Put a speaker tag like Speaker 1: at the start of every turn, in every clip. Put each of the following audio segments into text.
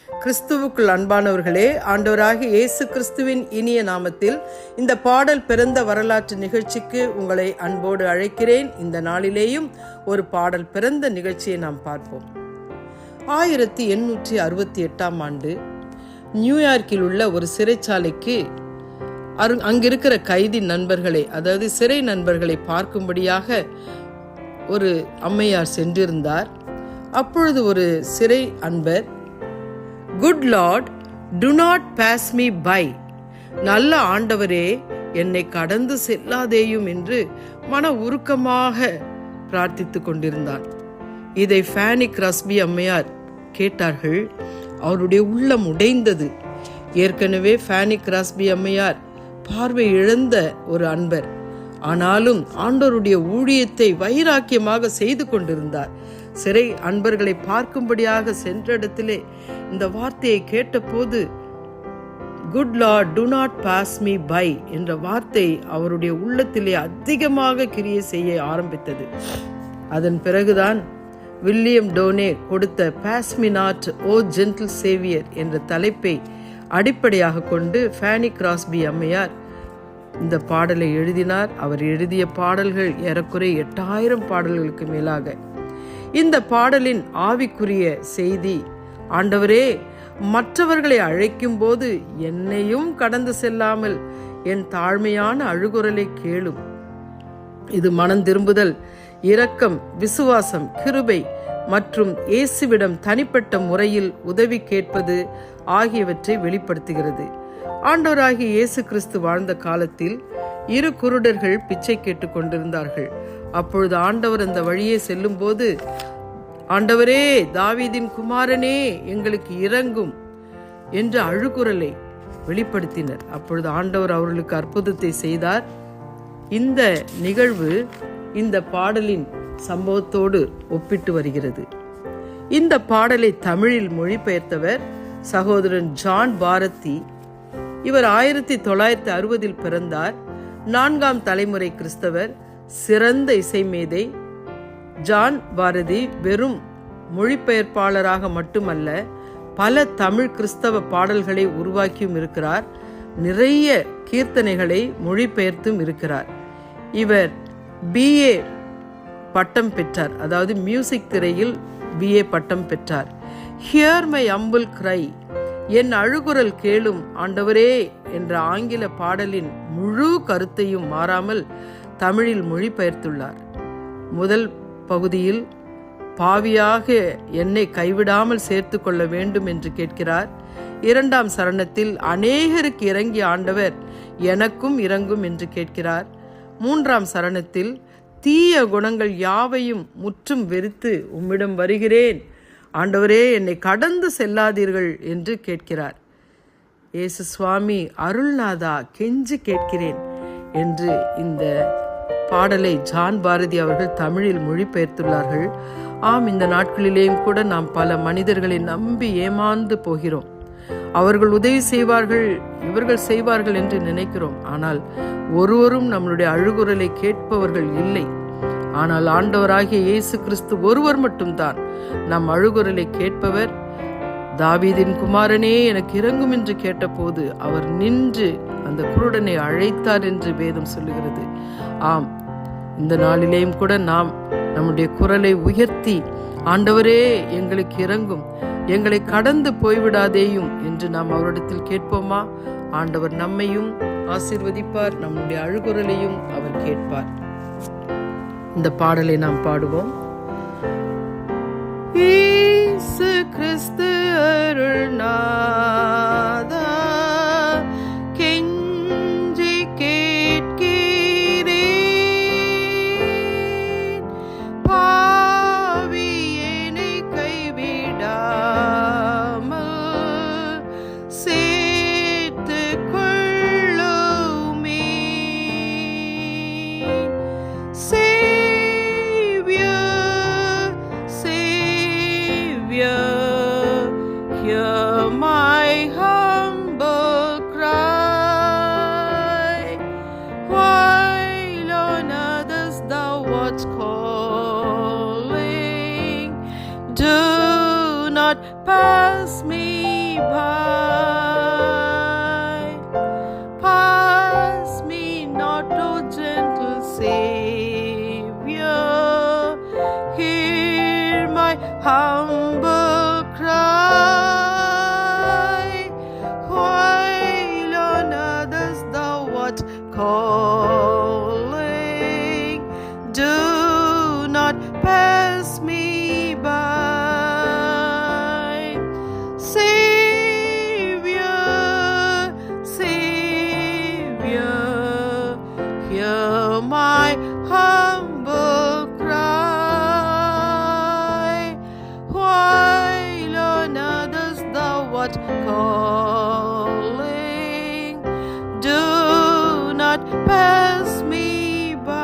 Speaker 1: கிறிஸ்துவுக்குள் அன்பானவர்களே, ஆண்டவராகிய இயேசு கிறிஸ்துவின் இனிய நாமத்தில் இந்த பாடல் பிறந்த வரலாற்று நிகழ்ச்சிக்கு உங்களை அன்போடு அழைக்கிறேன். இந்த நாளிலேயும் ஒரு பாடல் பிறந்த நிகழ்ச்சியை நாம் பார்ப்போம். 1868 ஆண்டு நியூயார்க்கில் உள்ள ஒரு சிறைச்சாலைக்கு அங்கிருக்கிற கைதி நண்பர்களை, அதாவது சிறை நண்பர்களை பார்க்கும்படியாக ஒரு அம்மையார் சென்றிருந்தார். அப்பொழுது ஒரு சிறை அன்பர், "good lord, do not pass me by, நல்ல ஆண்டவரே, என்னை கடந்து செல்லாதேயும்" என்று மன உருக்கமாக பிரார்த்தித்துக் கொண்டிருந்தான். இதை ஃபேனி கிராஸ்பி அம்மையார் கேட்டார்கள். அவருடைய உள்ளம் உடைந்தது. ஏற்கனவே ஃபேனி கிராஸ்பி அம்மையார் பார்வை இழந்த ஒரு அன்பர். ஆனாலும் ஆண்டவருடைய ஊழியத்தை வைராக்கியமாக செய்து கொண்டிருந்தார். சிறை அன்பர்களை பார்க்கும்படியாக சென்ற இடத்திலே இந்த வார்த்தையை கேட்டபோது, "good lord, do not pass me by" என்ற வார்த்தை அவருடைய உள்ளத்திலே அதிகமாக கிரியை செய்ய ஆரம்பித்தது. அதன் பிறகுதான் வில்லியம் டோனே கொடுத்த "pass me not, O gentle saviour" என்ற தலைப்பை அடிப்படையாக கொண்டு ஃபேனி கிராஸ்பி அம்மையார் இந்த பாடலை எழுதினார். அவர் எழுதிய பாடல்கள் ஏறக்குறைய 8000 பாடல்களுக்கு மேலாக. இந்த பாடலின் ஆவிக்குரிய செய்தி, ஆண்டவரே, மற்றவர்களை அழைக்கும் போது என்னையும் கடந்து செல்லாமல் என் தாழ்மையான அழுகுரலை கேளும். இது மனம் திரும்புதல், இரக்கம், விசுவாசம், கிருபை மற்றும் இயேசுவிடம் தனிப்பட்ட முறையில் உதவி கேட்பது ஆகியவற்றை வெளிப்படுத்துகிறது. ஆண்டவராகிய இயேசு கிறிஸ்து வாழ்ந்த காலத்தில் 2 குருடர்கள் பிச்சை கேட்டுக் கொண்டிருந்தார்கள். அப்பொழுது ஆண்டவர் அந்த வழியே செல்லும் போது, "ஆண்டவரே, தாவீதின் குமாரனே, எங்களுக்கு இரங்கும்" என்ற அழுகுரலை வெளிப்படுத்தினர். அப்பொழுது ஆண்டவர் அவர்களுக்கு அற்புதத்தை செய்தார். இந்த நிகழ்வு இந்த பாடலின் சம்பவத்தோடு ஒப்பிட்டு வருகிறது. இந்த பாடலை தமிழில் மொழிபெயர்த்தவர் சகோதரன் ஜான் பாரதி. இவர் 1960 பிறந்தார். 4ஆம் தலைமுறை கிறிஸ்தவர், சிறந்த இசைமேதை. ஜான் பாரதி வெறும் மொழிபெயர்ப்பாளராக மட்டுமல்ல, பல தமிழ் கிறிஸ்தவ பாடல்களை உருவாக்கியும் இருக்கிறார். நிறைய கீர்த்தனைகளை மொழிபெயர்த்தும் இருக்கிறார். இவர் BA பட்டம் பெற்றார், அதாவது மியூசிக் துறையில் BA பட்டம் பெற்றார். "ஹியர் மை ஹம்பிள் கிரை, என் அழுகுரல் கேளும் ஆண்டவரே" என்ற ஆங்கில பாடலின் முழு கருத்தையும் மாறாமல் தமிழில் மொழிபெயர்த்துள்ளார். முதல் பகுதியில் பாவியாக என்னை கைவிடாமல் சேர்த்து கொள்ள வேண்டும் என்று கேட்கிறார். 2ஆம் சரணத்தில் அநேகருக்கு இறங்கிய ஆண்டவர் எனக்கும் இறங்கும் என்று கேட்கிறார். 3ஆம் சரணத்தில் தீய குணங்கள் யாவையும் முற்றும் வெறுத்து உம்மிடம் வருகிறேன், ஆண்டவரே, என்னை கடந்து செல்லாதீர்கள் என்று கேட்கிறார். இயேசு சுவாமி, அருள்நாதா, கெஞ்சி கேட்கிறேன் என்று இந்த பாடலை ஜான் பாரதி அவர்கள் தமிழில் மொழிபெயர்த்துள்ளார்கள். ஆம், இந்த நாட்களிலேயும் கூட நாம் பல மனிதர்களை நம்பி ஏமாந்து போகிறோம். அவர்கள் உதவி செய்வார்கள், இவர்கள் செய்வார்கள் என்று நினைக்கிறோம். ஆனால் ஒருவரும் நம்மளுடைய அழுகுரலை கேட்பவர்கள் இல்லை. ஆனால் ஆண்டவராகிய இயேசு கிறிஸ்து ஒருவர் மட்டும்தான் நம் அழுகுரலை கேட்பவர். தாவீதின் குமாரனே, எனக்கு இறங்கும் என்று கேட்டபோது அவர் நின்று அந்த குருடனை அழைத்தார் என்று வேதம் சொல்லுகிறது. ஆம், இந்த நாளிலேயும் கூட நாம் நம்முடைய குரலை உயர்த்தி, "ஆண்டவரே, எங்களுக்கு இறங்கும், எங்களை கடந்து போய்விடாதேயும்" என்று நாம் அவரிடத்தில் கேட்போமா? ஆண்டவர் நம்மையும் ஆசீர்வதிப்பார், நம்முடைய அழுகுரலையும் அவர் கேட்பார். இந்த பாடலை நாம் பாடுவோம். இயேசு கிறிஸ்து அருள்நாதா, கெஞ்சி கேட்கிறேன், பாவியேனை கைவிடாமல் சேர்த்து கொள்ளுமே. Savior, pass me by. Pass me not, O gentle Savior. Hear my humble cry, while on others thou art calling. Do not pass me by. Savior, Savior, hear my humble cry, while on others thou art calling. Do not pass me by.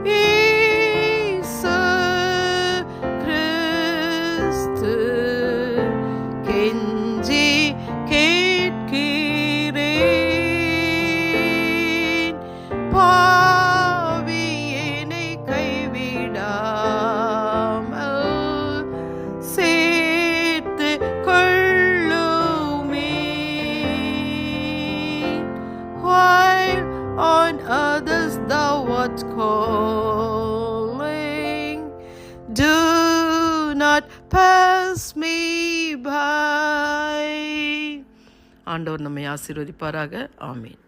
Speaker 1: இயேசு கிறிஸ்து கெஞ்சி கேட்கிறேன், பாவி என்னை கைவிடாமல் சேர்த்து கொள்ளுமே. While on others thou art calling, do not pass me by. ஆண்டவர் நம்மை ஆசீர்வதிப்பாராக. ஆமென்.